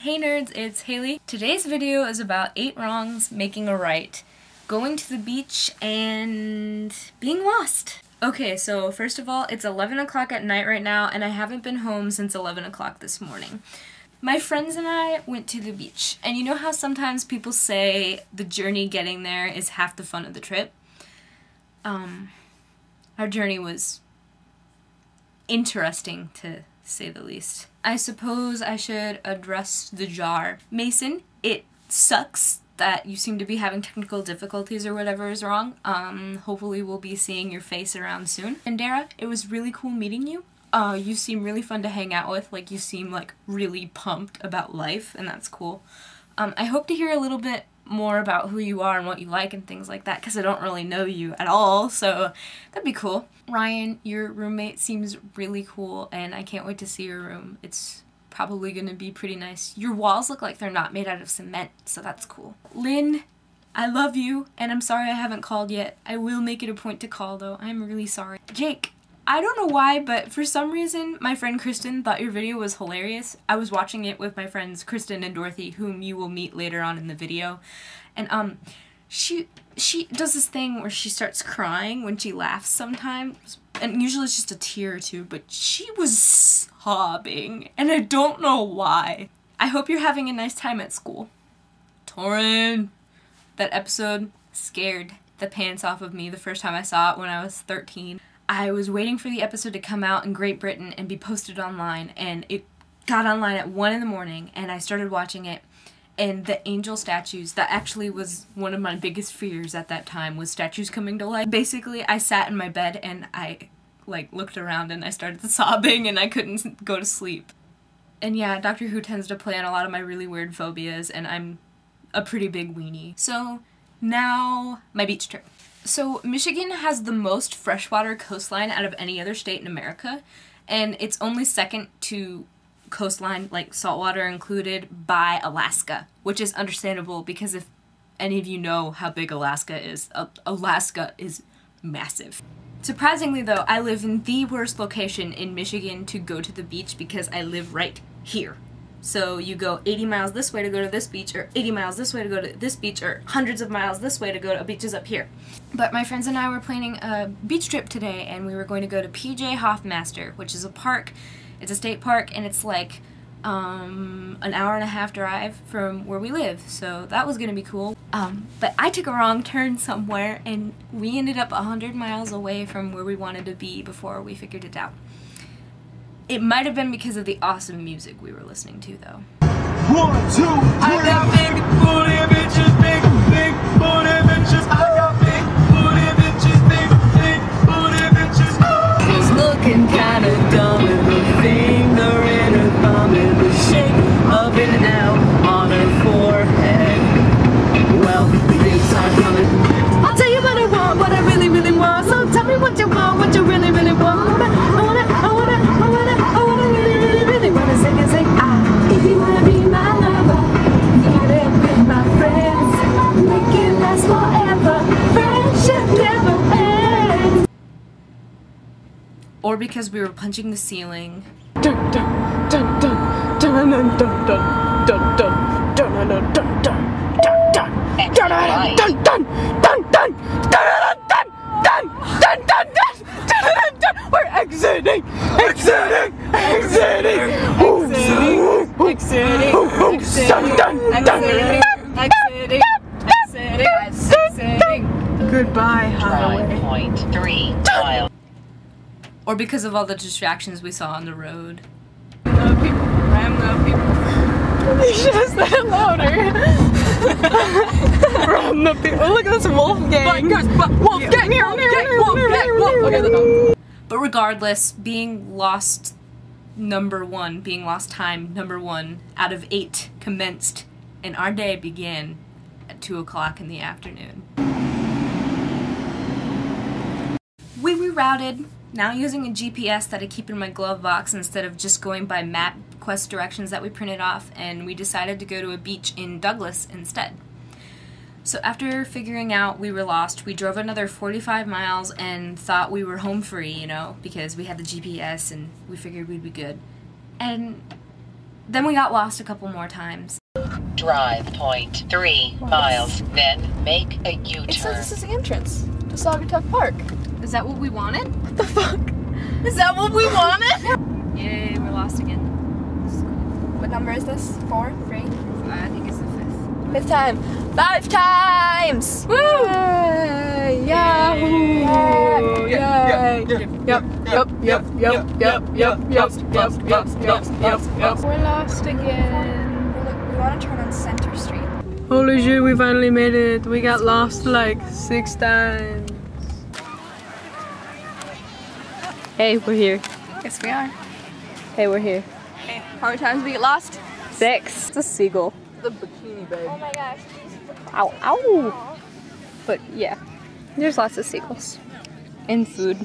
Hey nerds, it's Haley. Today's video is about 8 wrongs making a right, going to the beach, and being lost. Okay, so first of all, it's 11 o'clock at night right now, and I haven't been home since 11 o'clock this morning. My friends and I went to the beach, and you know how sometimes people say the journey getting there is half the fun of the trip? Our journey was interesting, to say the least. I suppose I should address the jar. Mason, it sucks that you seem to be having technical difficulties or whatever is wrong. Hopefully we'll be seeing your face around soon. And Dara, it was really cool meeting you. You seem really fun to hang out with, like you seem like really pumped about life, and that's cool. I hope to hear a little bit more about who you are and what you like and things like that, because I don't really know you at all, so that'd be cool. Ryan, your roommate seems really cool, and I can't wait to see your room. It's probably gonna be pretty nice. Your walls look like they're not made out of cement, so that's cool. Lynn, I love you, and I'm sorry I haven't called yet. I will make it a point to call, though. I'm really sorry. Jake, I don't know why, but for some reason, my friend Kristen thought your video was hilarious. I was watching it with my friends Kristen and Dorothy, whom you will meet later on in the video. And, she does this thing where she starts crying when she laughs sometimes. And usually it's just a tear or two, but she was sobbing. And I don't know why. I hope you're having a nice time at school. Torin! That episode scared the pants off of me the first time I saw it when I was 13. I was waiting for the episode to come out in Great Britain and be posted online, and it got online at 1 in the morning, and I started watching it, and the angel statues, that actually was one of my biggest fears at that time, was statues coming to life. Basically, I sat in my bed and I, like, looked around and I started sobbing and I couldn't go to sleep. And yeah, Doctor Who tends to play on a lot of my really weird phobias, and I'm a pretty big weenie. So, now, my beach trip. So Michigan has the most freshwater coastline out of any other state in America, and it's only second to coastline, like saltwater included, by Alaska, which is understandable because if any of you know how big Alaska is massive. Surprisingly though, I live in the worst location in Michigan to go to the beach because I live right here. So you go 80 miles this way to go to this beach, or 80 miles this way to go to this beach, or hundreds of miles this way to go to beaches up here. But my friends and I were planning a beach trip today, and we were going to go to PJ Hoffmaster, which is a park. It's a state park, and it's like an hour-and-a-half drive from where we live, so that was gonna be cool. But I took a wrong turn somewhere, and we ended up 100 miles away from where we wanted to be before we figured it out. It might have been because of the awesome music we were listening to, though. 1, 2, 3. I got big booty bitches, big booty bitches. I got big booty bitches, big booty bitches. She's looking kinda dumb with her finger in her thumb in the shape of an L on her forehead. Well, the gigs are coming. I'll tell you what I want, what I really, really want. So tell me what you want, what you really, really want. If you wanna be my lover, get it with my friends. Make it last forever. Friendship never ends. Or because we were punching the ceiling. Dun dun dun dun dun dun dun dun dun dun dun dun dun dun dun dun dun. We're exiting. Goodbye, highway. 9.3 miles. Or because of all the distractions we saw on the road. Ram the people. You should have said it louder. Ram the people. Look at this wolf gang. Wolf gang. But regardless, being lost being lost time number 1 out of 8 commenced, and our day began at 2 o'clock in the afternoon. We rerouted, now using a GPS that I keep in my glove box instead of just going by MapQuest directions that we printed off, and we decided to go to a beach in Douglas instead. So after figuring out we were lost, we drove another 45 miles and thought we were home free, you know, because we had the GPS and we figured we'd be good. And Then we got lost a couple more times. Drive 0.3 miles, then make a U-turn. It says this is the entrance to Saugatuck Park. Is that what we wanted? What the fuck? Is that what we wanted? Yay, we're lost again. What number is this? 4? 3? I think it's the 5th. 5th time. 5 times! Woo! Yay! Yahoo! Yep. We're lost again. We want to turn on Center Street. Holy shit, we finally made it. We got lost like 6 times. Hey, we're here. Yes, we are. Hey, we're here. Hey, how many times did we get lost? 6. It's a seagull. The bikini, babe. Oh my gosh. Ow, ow! But yeah, there's lots of seagulls. And food.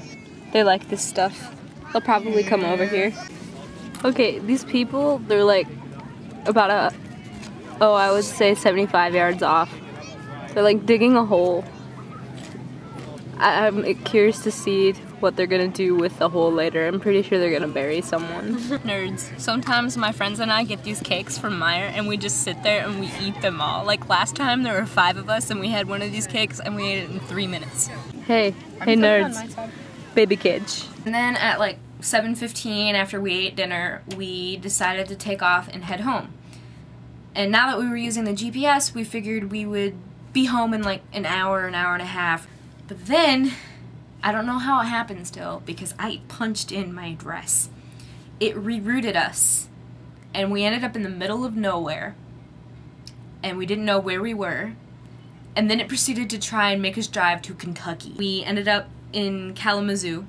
They like this stuff. They'll probably come over here. Okay, these people, they're like about I would say 75 yards off. They're like digging a hole. I'm curious to see what they're gonna do with the hole later. I'm pretty sure they're gonna bury someone. Nerds. Sometimes my friends and I get these cakes from Meyer and we just sit there and we eat them all. Like last time there were 5 of us and we had one of these cakes and we ate it in 3 minutes. Hey nerds. Baby cage. And then at like 7:15 after we ate dinner, we decided to take off and head home. And now that we were using the GPS, we figured we would be home in like an hour and a half. But then, I don't know how it happened still, because I punched in my address. It rerouted us, and we ended up in the middle of nowhere, and we didn't know where we were, and then it proceeded to try and make us drive to Kentucky. We ended up in Kalamazoo,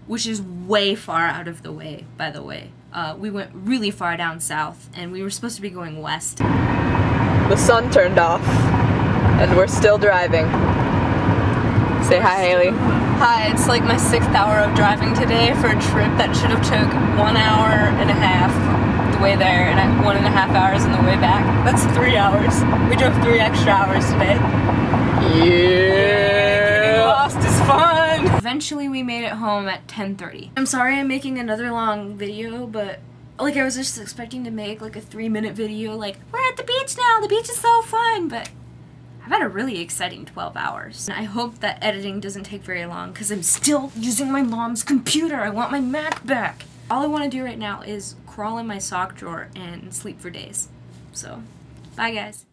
which is way far out of the way, by the way. We went really far down south, and we were supposed to be going west. The sun turned off, and we're still driving. Say hi, Haley. Hi, it's like my 6th hour of driving today for a trip that should have took 1 hour and a half the way there and 1.5 hours on the way back. That's 3 hours. We drove 3 extra hours today. Yeah! Getting lost is fun! Eventually we made it home at 10:30. I'm sorry I'm making another long video, but like I was just expecting to make like a 3-minute video like, we're at the beach now, the beach is so fun, but I've had a really exciting 12 hours. And I hope that editing doesn't take very long because I'm still using my mom's computer. I want my Mac back. All I want to do right now is crawl in my sock drawer and sleep for days. So, bye guys.